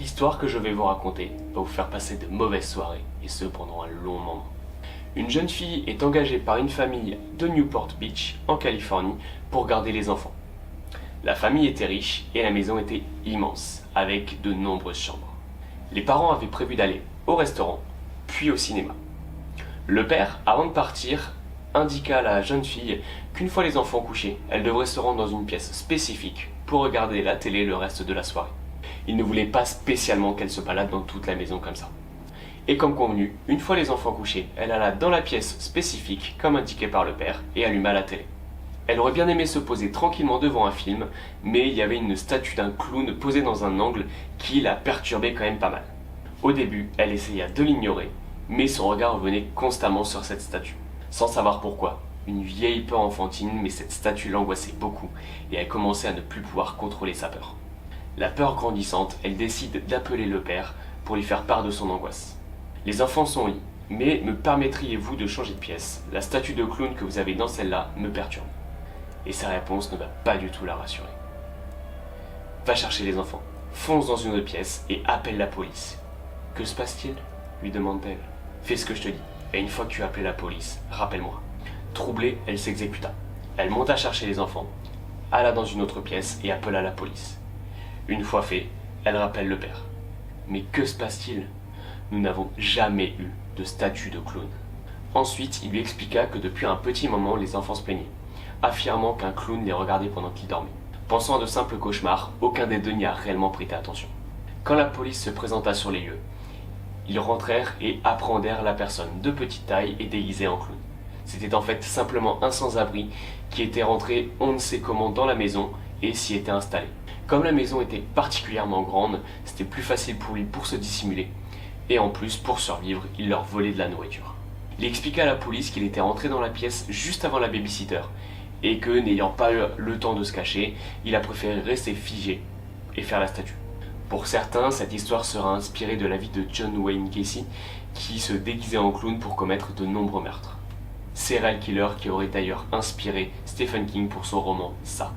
L'histoire que je vais vous raconter va vous faire passer de mauvaises soirées, et ce pendant un long moment. Une jeune fille est engagée par une famille de Newport Beach, en Californie, pour garder les enfants. La famille était riche et la maison était immense, avec de nombreuses chambres. Les parents avaient prévu d'aller au restaurant, puis au cinéma. Le père, avant de partir, indiqua à la jeune fille qu'une fois les enfants couchés, elle devrait se rendre dans une pièce spécifique pour regarder la télé le reste de la soirée. Il ne voulait pas spécialement qu'elle se balade dans toute la maison comme ça. Et comme convenu, une fois les enfants couchés, elle alla dans la pièce spécifique, comme indiqué par le père, et alluma la télé. Elle aurait bien aimé se poser tranquillement devant un film, mais il y avait une statue d'un clown posée dans un angle qui la perturbait quand même pas mal. Au début, elle essaya de l'ignorer, mais son regard revenait constamment sur cette statue. Sans savoir pourquoi, une vieille peur enfantine, mais cette statue l'angoissait beaucoup, et elle commençait à ne plus pouvoir contrôler sa peur. La peur grandissante, elle décide d'appeler le père pour lui faire part de son angoisse. Les enfants sont au lit, mais me permettriez-vous de changer de pièce? La statue de clown que vous avez dans celle-là me perturbe. Et sa réponse ne va pas du tout la rassurer. Va chercher les enfants, fonce dans une autre pièce et appelle la police. Que se passe-t-il? Lui demande-t-elle. Fais ce que je te dis, et une fois que tu as appelé la police, rappelle-moi. Troublée, elle s'exécuta. Elle monta chercher les enfants, alla dans une autre pièce et appela la police. Une fois fait, elle rappelle le père. Mais que se passe-t-il? Nous n'avons jamais eu de statue de clown. Ensuite, il lui expliqua que depuis un petit moment, les enfants se plaignaient, affirmant qu'un clown les regardait pendant qu'ils dormaient. Pensant à de simples cauchemars, aucun des deux n'y a réellement prêté attention. Quand la police se présenta sur les lieux, ils rentrèrent et appréhendèrent la personne de petite taille et déguisée en clown. C'était en fait simplement un sans-abri qui était rentré on ne sait comment dans la maison et s'y était installé. Comme la maison était particulièrement grande, c'était plus facile pour lui pour se dissimuler. Et en plus, pour survivre, il leur volait de la nourriture. Il expliqua à la police qu'il était rentré dans la pièce juste avant la babysitter et que, n'ayant pas eu le temps de se cacher, il a préféré rester figé et faire la statue. Pour certains, cette histoire sera inspirée de la vie de John Wayne Gacy, qui se déguisait en clown pour commettre de nombreux meurtres. Serial killer qui aurait d'ailleurs inspiré Stephen King pour son roman Ça.